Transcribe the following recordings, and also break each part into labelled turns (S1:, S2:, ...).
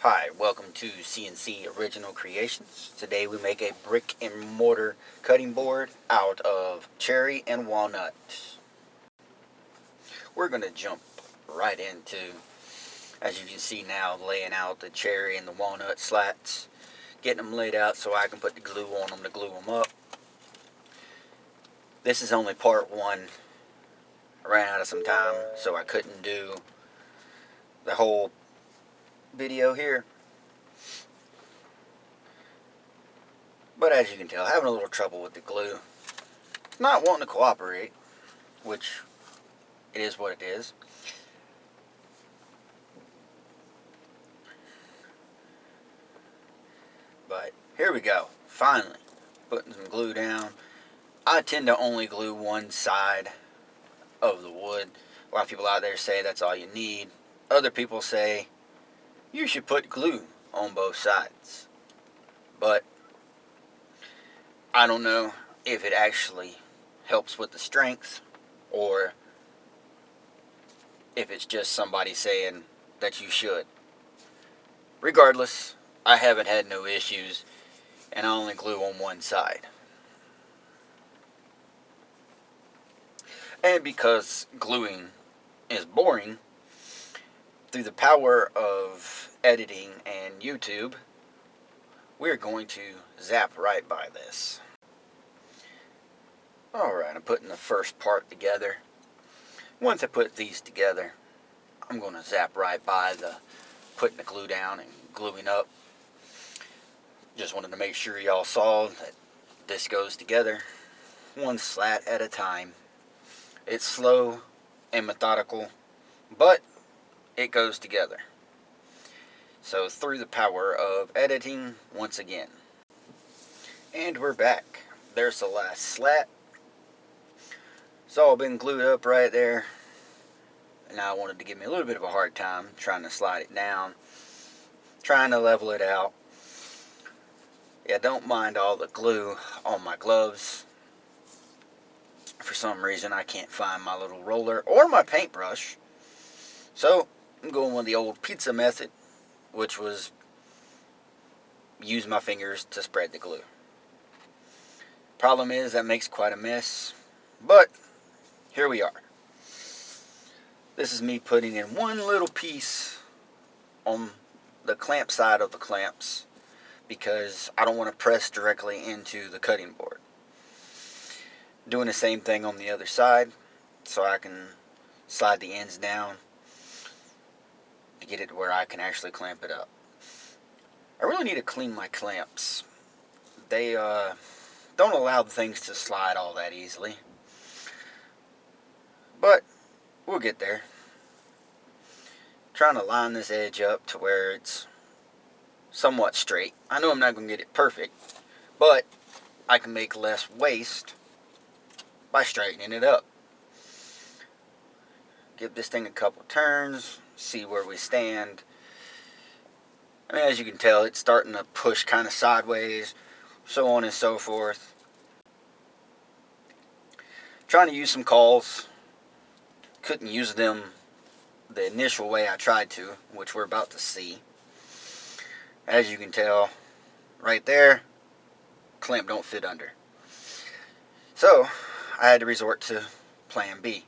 S1: Hi, welcome to C.N.C. Original Creations. Today we make a brick and mortar cutting board out of cherry and walnut. We're going to jump right into, as you can see now, laying out the cherry and the walnut slats, getting them laid out so I can put the glue on them to glue them up. This is only part one. I ran out of some time, so I couldn't do the whole video here. But as you can tell, having a little trouble with the glue. Not wanting to cooperate, which it is what it is. But here we go, finally, putting some glue down. I tend to only glue one side of the wood. A lot of people out there say that's all you need. Other people say you should put glue on both sides. But I don't know if it actually helps with the strength or if it's just somebody saying that you should. Regardless, I haven't had no issues, and I only glue on one side. And because gluing is boring, through the power of editing and YouTube, we're going to zap right by this. Alright, I'm putting the first part together. Once I put these together, I'm going to zap right by the putting the glue down and gluing up. Just wanted to make sure y'all saw that this goes together one slat at a time. It's slow and methodical, but it goes together. So through the power of editing, once again. And we're back. There's the last slat. It's all been glued up right there. And now I wanted to give me a little bit of a hard time trying to slide it down, trying to level it out. Yeah, don't mind all the glue on my gloves. For some reason I can't find my little roller or my paintbrush. So I'm going with the old pizza method, which was use my fingers to spread the glue. Problem is that makes quite a mess, but here we are. This is me putting in one little piece on the clamp side of the clamps because I don't want to press directly into the cutting board. Doing the same thing on the other side so I can slide the ends down to get it to where I can actually clamp it up. I really need to clean my clamps. They don't allow the things to slide all that easily. But we'll get there. Trying to line this edge up to where it's somewhat straight. I know I'm not going to get it perfect, but I can make less waste by straightening it up. Give this thing a couple turns, see where we stand. I mean, as you can tell, it's starting to push kind of sideways, so on and so forth. Trying to use some cauls. Couldn't use them the initial way I tried to, which we're about to see. As you can tell, right there, clamp don't fit under. So, I had to resort to plan B,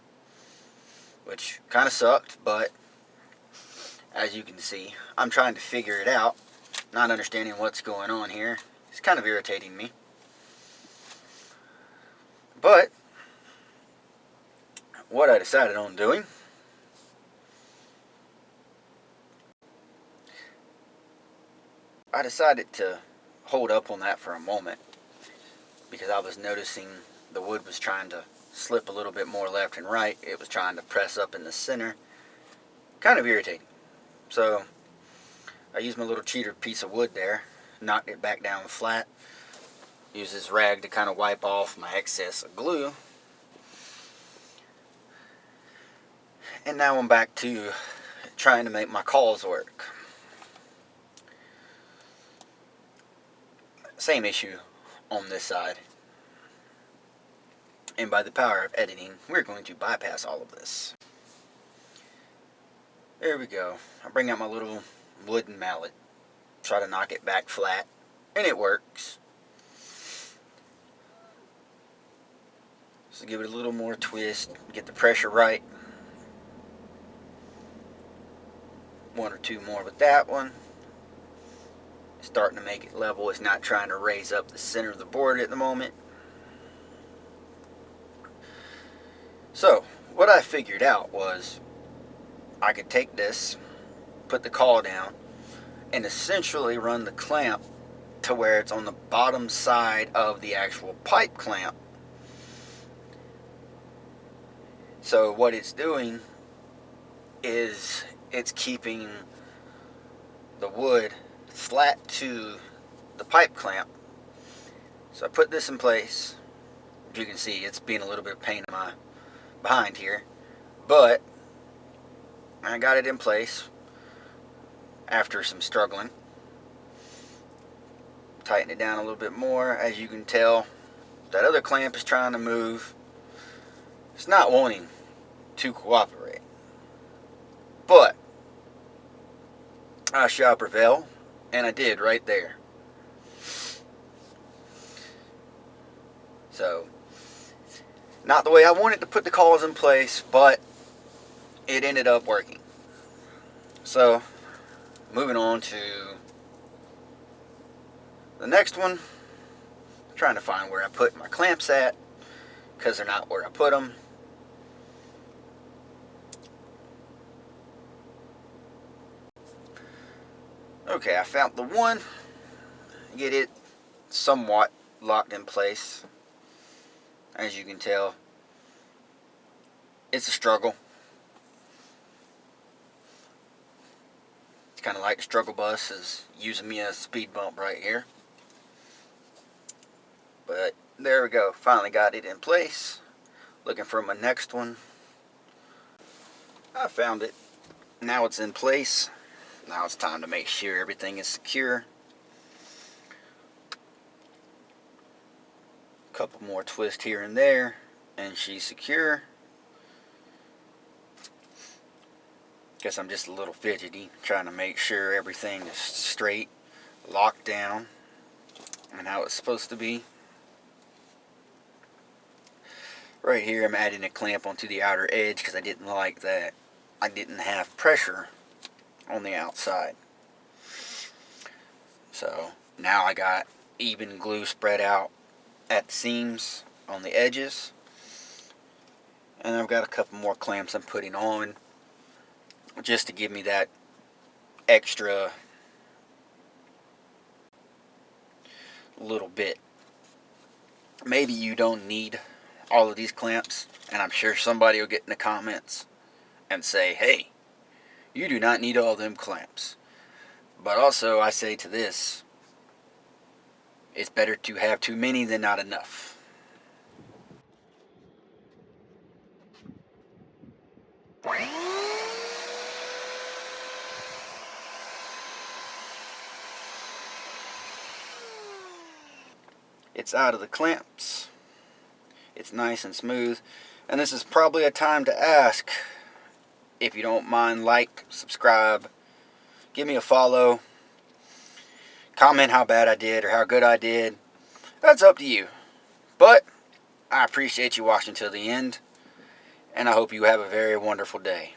S1: which kind of sucked, but as you can see, I'm trying to figure it out, not understanding what's going on here. It's kind of irritating me. But what I decided on doing, I decided to hold up on that for a moment because I was noticing the wood was trying to slip a little bit more left and right. It was trying to press up in the center. Kind of irritating. So I used my little cheater piece of wood there, knocked it back down flat, used this rag to kind of wipe off my excess of glue. And now I'm back to trying to make my cauls work. Same issue on this side. And by the power of editing, we're going to bypass all of this. There we go. I bring out my little wooden mallet. try to knock it back flat, and it works. So give it a little more twist, get the pressure right. One or two more with that one. Starting to make it level. It's not trying to raise up the center of the board at the moment. So what I figured out was I could take this, put the caul down, and essentially run the clamp to where it's on the bottom side of the actual pipe clamp. So what it's doing is it's keeping the wood flat to the pipe clamp. So I put this in place. As you can see, it's being a little bit of pain in my behind here, but I got it in place after some struggling. Tighten it down a little bit more. As you can tell, that other clamp is trying to move. It's not wanting to cooperate, but I shall prevail, and I did right there. So, not the way I wanted to put the cauls in place, but it ended up working. So, moving on to the next one. I'm trying to find where I put my clamps at, because they're not where I put them. Okay, I found the one. Get it somewhat locked in place. As you can tell, it's a struggle. It's kind of like the struggle bus is using me as a speed bump right here. But there we go. Finally got it in place. Looking for my next one. I found it. Now it's in place. Now it's time to make sure everything is secure. Couple more twists here and there, and she's secure. Guess I'm just a little fidgety, trying to make sure everything is straight, locked down, and how it's supposed to be. Right here I'm adding a clamp onto the outer edge because I didn't like that I didn't have pressure on the outside. So now I got even glue spread out at the seams on the edges, and I've got a couple more clamps I'm putting on just to give me that extra little bit. Maybe you don't need all of these clamps, and I'm sure somebody will get in the comments and say, hey, you do not need all them clamps. But also I say to this, it's better to have too many than not enough. It's out of the clamps. It's nice and smooth. And this is probably a time to ask, if you don't mind, like, subscribe, give me a follow, comment how bad I did or how good I did. That's up to you. But I appreciate you watching till the end, and I hope you have a very wonderful day.